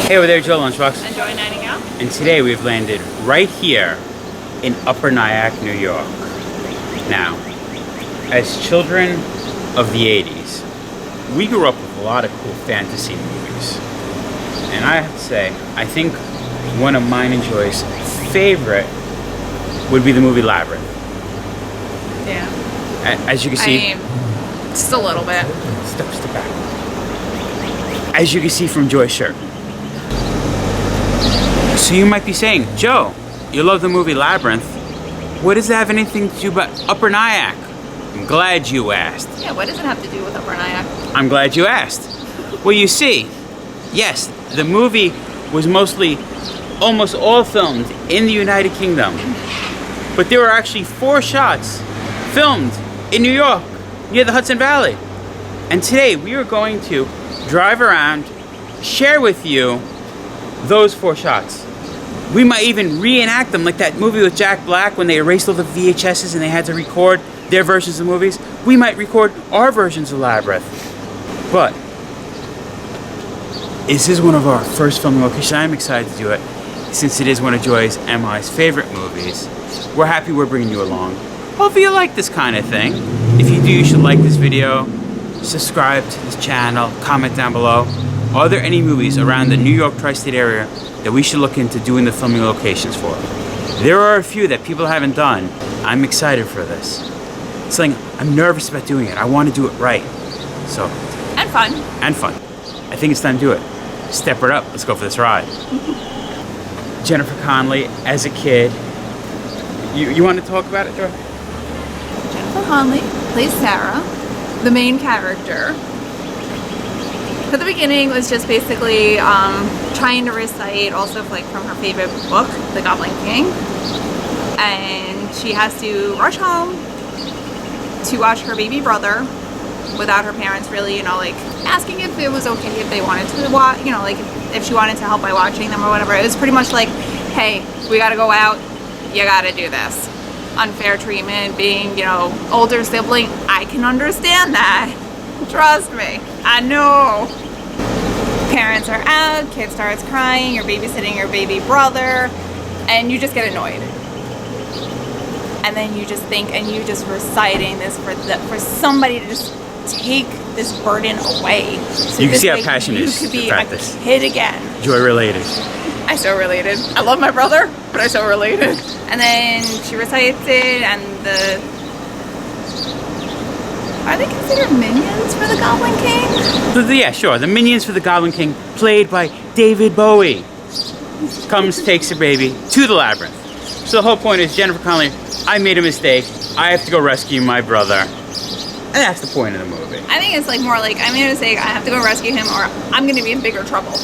Hey over there, Joe Lunchbox. And Joy Nightingale. And today we've landed right here in Upper Nyack, New York. Now, as children of the 80s, we grew up with a lot of cool fantasy movies. And I have to say, I think one of mine and Joy's favorite would be the movie Labyrinth. Yeah. As you can see... just a little bit. Step back. As you can see from Joy's shirt. So you might be saying, Joe, you love the movie Labyrinth. What does that have anything to do about Upper Nyack? I'm glad you asked. Yeah, what does it have to do with Upper Nyack? I'm glad you asked. Well, you see, yes, the movie was almost all filmed in the United Kingdom. But there were actually 4 shots filmed in New York, near the Hudson Valley. And today we are going to drive around, share with you those 4 shots. We might even reenact them, like that movie with Jack Black when they erased all the VHSs and they had to record their versions of movies. We might record our versions of Labyrinth. But this is one of our first filming locations. I'm excited to do it since it is one of Joy's and my favorite movies. We're happy we're bringing you along. Hopefully you like this kind of thing. If you do, you should like this video, subscribe to this channel, comment down below. Are there any movies around the New York tri-state area that we should look into doing the filming locations for? There are a few that people haven't done. I'm excited for this. It's like, I'm nervous about doing it. I want to do it right. So. And fun. And fun. I think it's time to do it. Step it up. Let's go for this ride. Jennifer Connelly as a kid. You want to talk about it, Joy? Jennifer Connelly plays Sarah, the main character. So the beginning was just basically trying to recite also like from her favorite book, The Goblin King. And she has to rush home to watch her baby brother without her parents really, like asking if it was okay if they wanted to watch, like if she wanted to help by watching them or whatever. It was pretty much like, hey, we gotta go out, you gotta do this. Unfair treatment, being, older sibling, I can understand that. Trust me, I know. Parents are out, kid starts crying, you're babysitting your baby brother, and you just get annoyed. And then you just think, and you just reciting this for somebody to just take this burden away. So you can see how passionate it is you could be to a practice. kid again. Joy related. I so related. I love my brother, but I so related. And then she recites it, and are they considered minions for the Goblin King? Yeah, sure. The minions for the Goblin King, played by David Bowie, comes, takes her baby to the Labyrinth. So the whole point is, Jennifer Connelly, I made a mistake. I have to go rescue my brother. And that's the point of the movie. I think it's like more like, I made a mistake, I have to go rescue him, or I'm going to be in bigger trouble.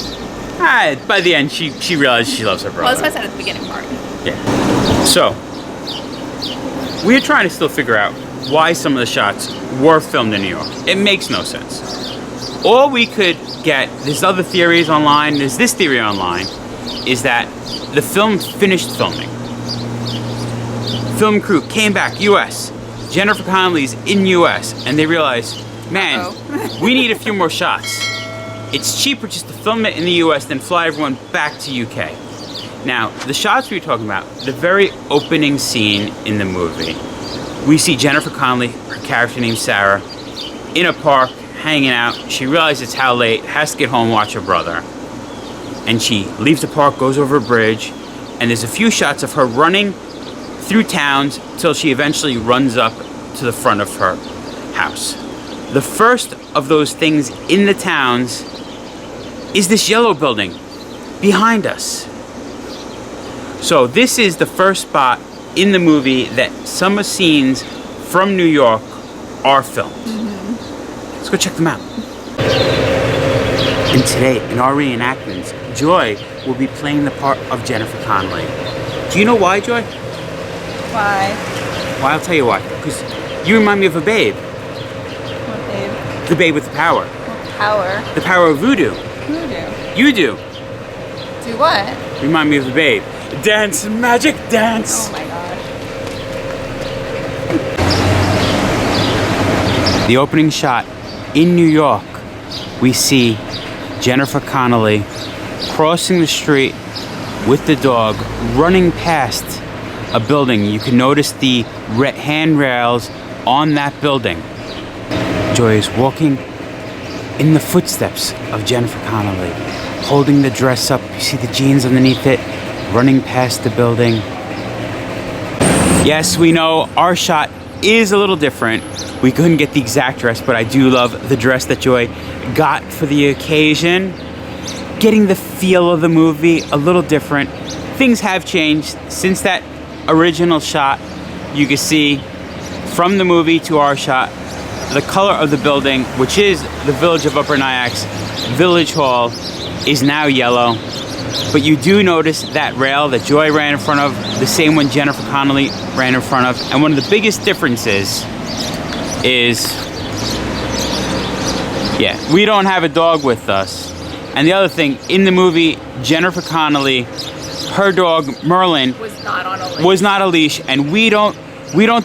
By the end, she realized she loves her brother. Well, that's what I said at the beginning part. Yeah. So, we're trying to still figure out why some of the shots were filmed in New York. It makes no sense. All we could get, there's other theories online, there's this theory online, is that the film finished filming. Film crew came back, US. Jennifer Connelly's in US, and they realized, man, we need a few more shots. It's cheaper just to film it in the US than fly everyone back to UK. Now, the shots we were talking about, the very opening scene in the movie, we see Jennifer Connelly, her character named Sarah, in a park, hanging out. She realizes it's how late, has to get home, watch her brother. And she leaves the park, goes over a bridge, and there's a few shots of her running through towns till she eventually runs up to the front of her house. The first of those things in the towns is this yellow building behind us. So this is the first spot in the movie that some scenes from New York are filmed. Let's go check them out. And today, in our reenactments, Joy will be playing the part of Jennifer Connelly. Do you know why, Joy? Why? Well, I'll tell you why. Because you remind me of a babe. What babe? The babe with the power. What power? The power of voodoo. Voodoo. You do. Do what? Remind me of the babe. Dance, magic dance. Oh my god. The opening shot in New York, we see Jennifer Connelly crossing the street with the dog, running past a building. You can notice the handrails on that building. Joy is walking in the footsteps of Jennifer Connelly, holding the dress up. You see the jeans underneath it, running past the building. Yes, we know our shot is a little different. We couldn't get the exact dress, but I do love the dress that Joy got for the occasion. Getting the feel of the movie a little different. Things have changed since that original shot. You can see from the movie to our shot, the color of the building, which is the Village of Upper Nyack's Village Hall, is now yellow. But you do notice that rail that Joy ran in front of, the same one Jennifer Connelly ran in front of. And one of the biggest differences is, we don't have a dog with us. And the other thing, in the movie, Jennifer Connelly, her dog Merlin was not on a leash, and we don't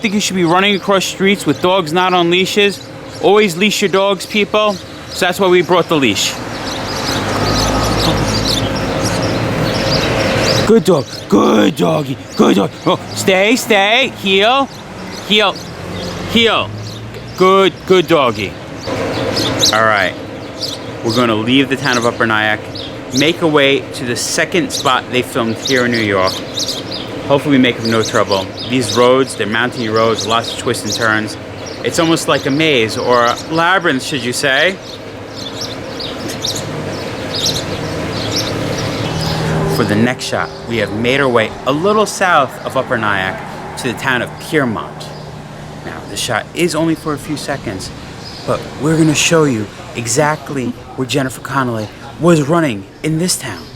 think you should be running across streets with dogs not on leashes. Always leash your dogs, people. So that's why we brought the leash. Good dog, good doggy, good dog. Oh, stay, heel. Good doggy. All right, we're gonna leave the town of Upper Nyack, make our way to the second spot they filmed here in New York. Hopefully we make them no trouble. These roads, they're mountainy roads, lots of twists and turns. It's almost like a maze, or a labyrinth, should you say. For the next shot, we have made our way a little south of Upper Nyack to the town of Piermont. Now, the shot is only for a few seconds, but we're gonna show you exactly where Jennifer Connelly was running in this town.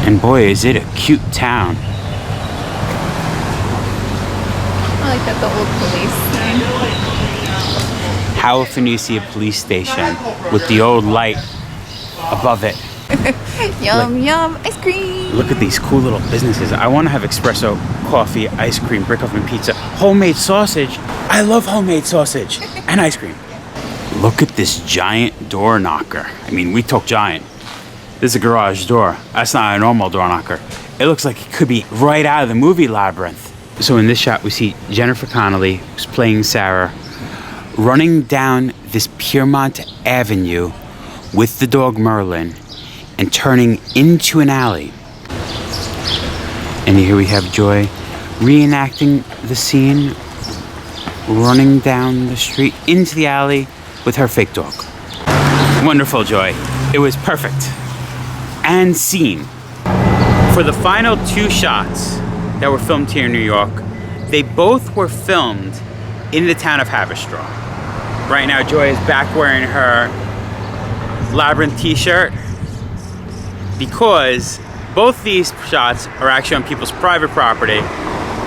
And boy, is it a cute town. I like that, the old police thing. How often do you see a police station with the old light above it? Yum, yum, ice cream. Look at these cool little businesses. I want to have espresso, coffee, ice cream, brick oven pizza, homemade sausage. I love homemade sausage and ice cream. Look at this giant door knocker. I mean, we talk giant. This is a garage door. That's not a normal door knocker. It looks like it could be right out of the movie Labyrinth. So in this shot, we see Jennifer Connelly, who's playing Sarah, running down this Piermont Avenue with the dog Merlin and turning into an alley. And here we have Joy reenacting the scene, running down the street into the alley with her fake dog. Wonderful, Joy. It was perfect. And scene. For the final two shots that were filmed here in New York, they both were filmed in the town of Haverstraw. Right now, Joy is back wearing her Labyrinth t-shirt because both these shots are actually on people's private property,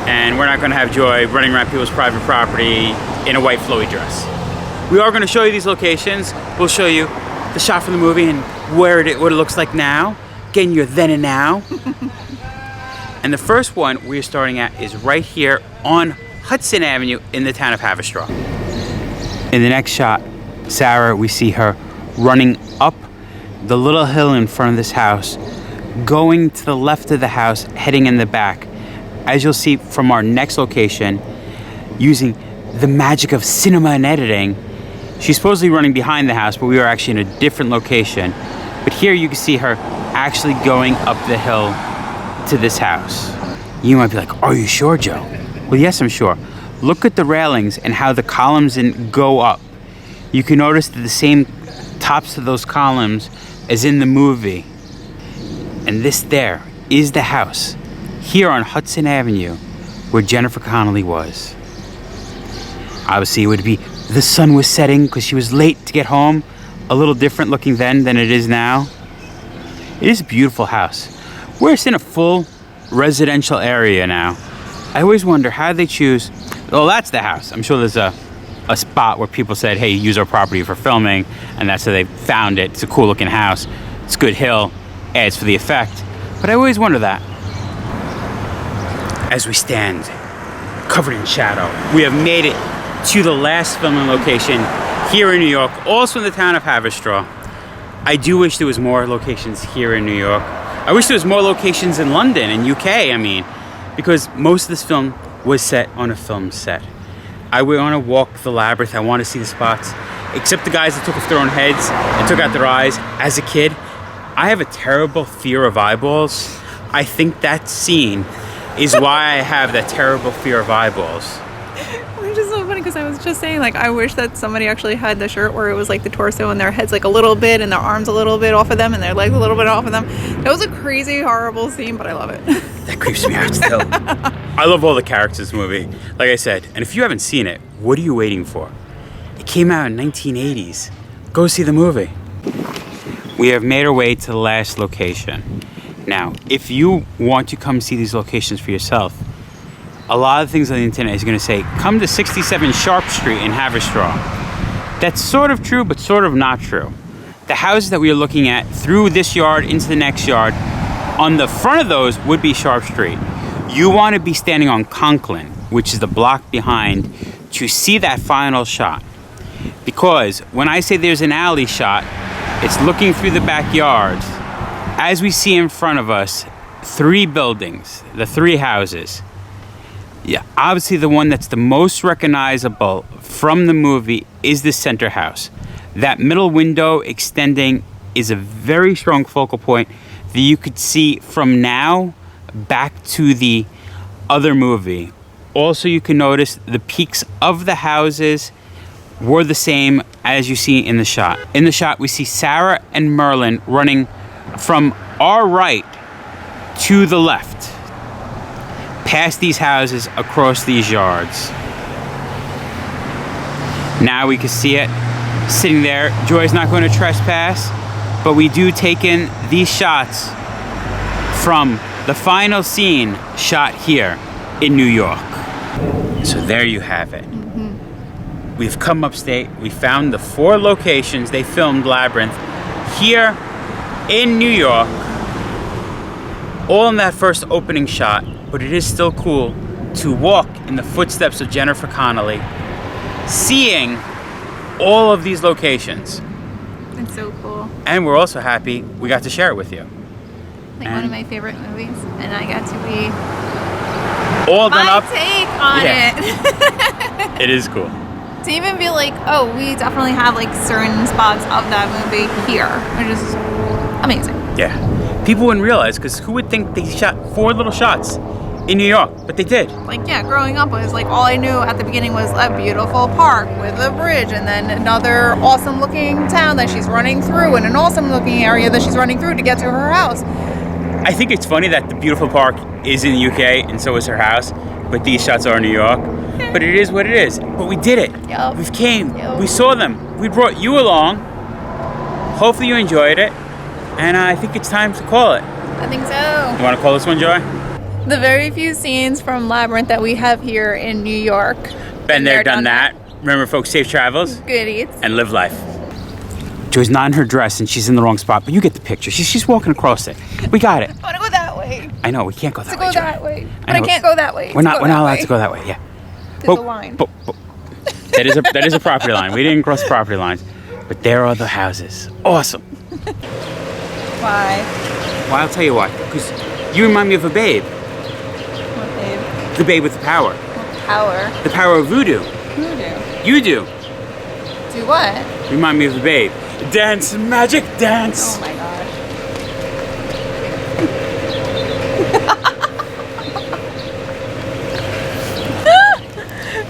and we're not going to have Joy running around people's private property in a white flowy dress. We are going to show you these locations. We'll show you the shot from the movie and what it looks like now, getting your then and now. And the first one we're starting at is right here on Hudson Avenue in the town of Haverstraw. In the next shot, Sarah, we see her running up the little hill in front of this house, going to the left of the house, heading in the back. As you'll see from our next location, using the magic of cinema and editing, she's supposedly running behind the house, but we are actually in a different location. But here you can see her actually going up the hill to this house. You might be like, are you sure, Joe? Well, yes, I'm sure. Look at the railings and how the columns go up. You can notice that the same tops of those columns as in the movie. And this there is the house here on Hudson Avenue where Jennifer Connelly was. Obviously, it would be the sun was setting because she was late to get home. A little different looking then than it is now. It is a beautiful house. We're in a full residential area now. I always wonder how they choose. Oh, that's the house. I'm sure there's a spot where people said, hey, use our property for filming, and that's how they found it. It's a cool looking house. It's a good hill, adds for the effect. But I always wonder that. As we stand, covered in shadow, we have made it to the last filming location here in New York, also in the town of Haverstraw. I do wish there was more locations here in New York. I wish there was more locations in London and UK, I mean, because most of this film was set on a film set. I want to walk the Labyrinth. I want to see the spots. Except the guys that took off their own heads and took out their eyes. As a kid, I have a terrible fear of eyeballs. I think that scene is why I have that terrible fear of eyeballs. Which is so funny because I was just saying, like, I wish that somebody actually had the shirt where it was like the torso and their heads like a little bit and their arms a little bit off of them and their legs a little bit off of them. That was a crazy, horrible scene, but I love it. That creeps me out still. I love all the characters in the movie, like I said. And if you haven't seen it, what are you waiting for? It came out in 1980s. Go see the movie. We have made our way to the last location. Now, if you want to come see these locations for yourself, a lot of things on the internet is going to say, come to 67 Sharp Street in Haverstraw. That's sort of true, but sort of not true. The houses that we are looking at through this yard into the next yard, on the front of those would be Sharp Street. You want to be standing on Conklin, which is the block behind, to see that final shot. Because when I say there's an alley shot, it's looking through the backyards. As we see in front of us, 3 buildings, the 3 houses. Yeah, obviously the one that's the most recognizable from the movie is the center house. That middle window extending is a very strong focal point that you could see from now back to the other movie. Also, you can notice the peaks of the houses were the same as you see in the shot. In the shot, we see Sarah and Merlin running from our right to the left, past these houses, across these yards. Now we can see it sitting there. Joy's not going to trespass, but we do take in these shots from the final scene shot here in New York. So there you have it. We've come upstate. We found the 4 locations they filmed Labyrinth here in New York, all in that first opening shot. But it is still cool to walk in the footsteps of Jennifer Connelly, seeing all of these locations. It's so cool. And we're also happy we got to share it with you. Like one of my favorite movies, and I got to be all done up. My take on it. It is cool. To even be like, oh, we definitely have like certain spots of that movie here, which is amazing. Yeah. People wouldn't realize, because who would think they shot 4 little shots in New York? But they did. Like, yeah, growing up was like all I knew at the beginning was a beautiful park with a bridge and then another awesome looking town that she's running through and an awesome looking area that she's running through to get to her house. I think it's funny that the beautiful park is in the UK and so is her house, but these shots are in New York. But it is what it is. But we did it. Yep. We've came. Yep. We saw them. We brought you along. Hopefully you enjoyed it. And I think it's time to call it. I think so. You want to call this one, Joy? The very few scenes from Labyrinth that we have here in New York. Been there, done that. Remember, folks, safe travels. Good eats. And live life. Joy's not in her dress and she's in the wrong spot, but you get the picture. She's walking across it. We got it. I want to go that way. I know, we can't go that way, Go Joy. that way. But I can't go that way. We're not allowed to go that way, yeah. There's a line. That is a property line. We didn't cross property lines. But there are the houses. Awesome. Why? Well, I'll tell you why. Because you remind me of a babe. What babe? The babe with the power. What power? The power of voodoo. Voodoo. You do. Do what? Remind me of the babe. Dance, magic, dance. Oh my